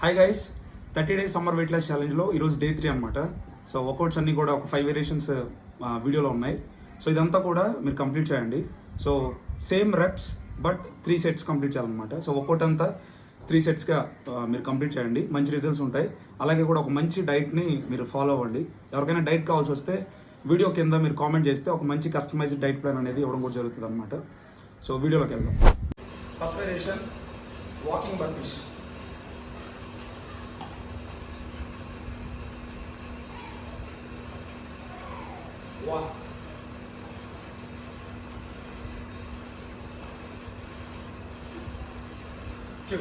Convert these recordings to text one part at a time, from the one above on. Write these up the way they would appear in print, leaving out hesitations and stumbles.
Hi guys, 30 days summer weight loss ఛాలెంజ్లో ఈరోజు day 3 అనమాట. సో వర్కౌట్స్ అన్నీ కూడా ఒక 5 వేరియేషన్స్ వీడియోలో ఉన్నాయి. సో ఇదంతా కూడా మీరు కంప్లీట్ చేయండి. So same reps but 3 sets complete చేయాలన్నమాట. సో వర్కౌట్ అంతా 3 setsగా మీరు కంప్లీట్ చేయండి, మంచి రిజల్ట్స్ ఉంటాయి. అలాగే కూడా ఒక మంచి డైట్ని మీరు ఫాలో అవ్వండి. ఎవరికైనా డైట్ కావాల్సి వస్తే వీడియో కింద మీరు కామెంట్ చేస్తే ఒక మంచి కస్టమైజ్డ్ డైట్ ప్లాన్ అనేది ఇవ్వడం కూడా జరుగుతుంది అనమాట. సో వీడియోలోకి వెళ్దాం. First variation walking burpees. 1, 2,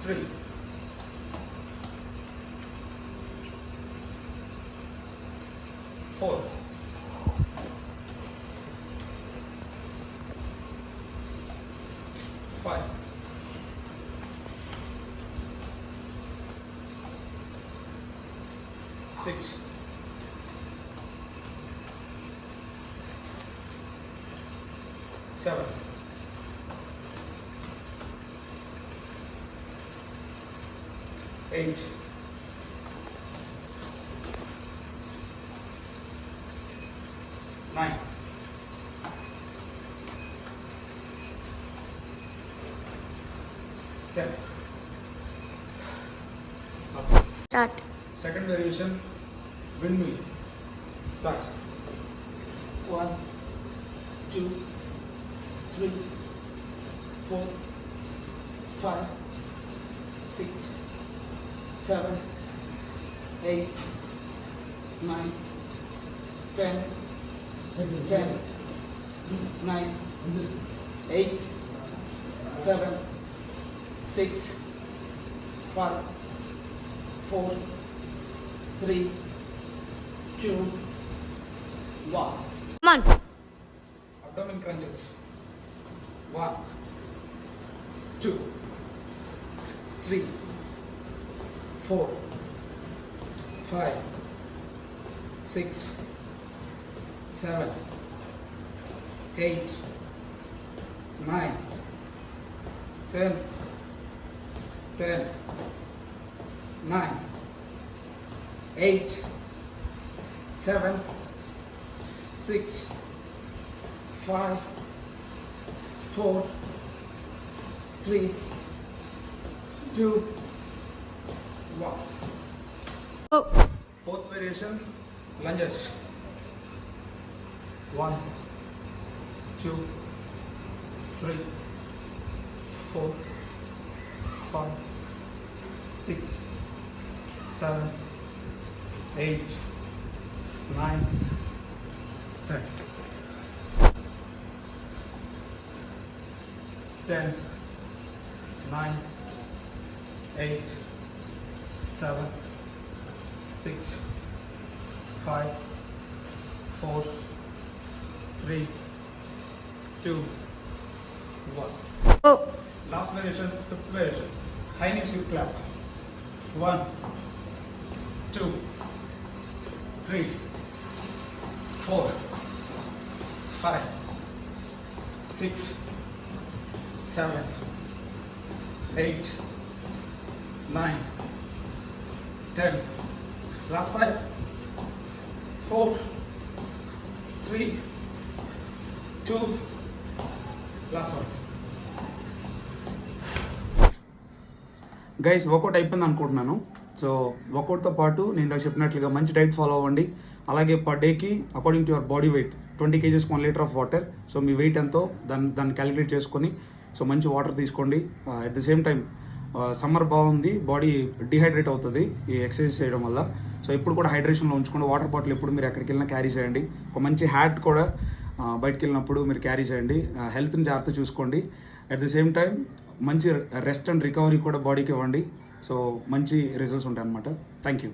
3, 4, 5, 6, 7, 8, 9, 10. Start. Second variation, windmill. Start. 1, 2, 3, 4, 5, 6, 7, 8, 9, 10, 9, 8, 7, 6, 5, 4, 3, 2, 1. Come on. Abdomen crunches. 1, 2, 3, 4, 5, 6, 7, 8, 9, 10, 9, 8, 7, 6, 5, 4, 3, 2, 1. Oh. Fourth variation, lunges. 1, 2, 3, 4, 5, 6, 7, 8, 9, 10. 10, 9, 8, 7, 6, 5, 4, 3, 2, 1. Oh. Last variation, fifth variation, high knees hip clap. 1, 2, 3, 4, 5, 6, 7, 8, 9, 10. Last 5, 4, 3, 2, last one. Guys, work out అయిపోయింది అనుకుంటున్నాను. So వర్కౌట్తో పాటు నేను ఇందాక చెప్పినట్లుగా మంచి diet follow అవ్వండి. అలాగే per డేకి according to your body weight 20 kgs 1 liter of water. So మీ వెయిట్ ఎంతో దాన్ని క్యాలిక్యులేట్ చేసుకొని సో మంచి వాటర్ తీసుకోండి. At the same time summer బాగుంది, బాడీ డిహైడ్రేట్ అవుతుంది ఈ ఎక్సర్సైజ్ చేయడం వల్ల. సో ఎప్పుడు కూడా హైడ్రేషన్లో ఉంచుకోండి. వాటర్ బాటిల్ ఎప్పుడు మీరు ఎక్కడికి వెళ్ళినా క్యారీ చేయండి. ఒక మంచి హ్యాట్ కూడా బయటకు వెళ్ళినప్పుడు మీరు క్యారీ చేయండి. హెల్త్ని జాగ్రత్త చూసుకోండి. అట్ ది సేమ్ టైం మంచి రెస్ట్ అండ్ రికవరీ కూడా బాడీకి ఇవ్వండి. సో మంచి రిజల్ట్స్ ఉంటాయి అన్నమాట. Thank you.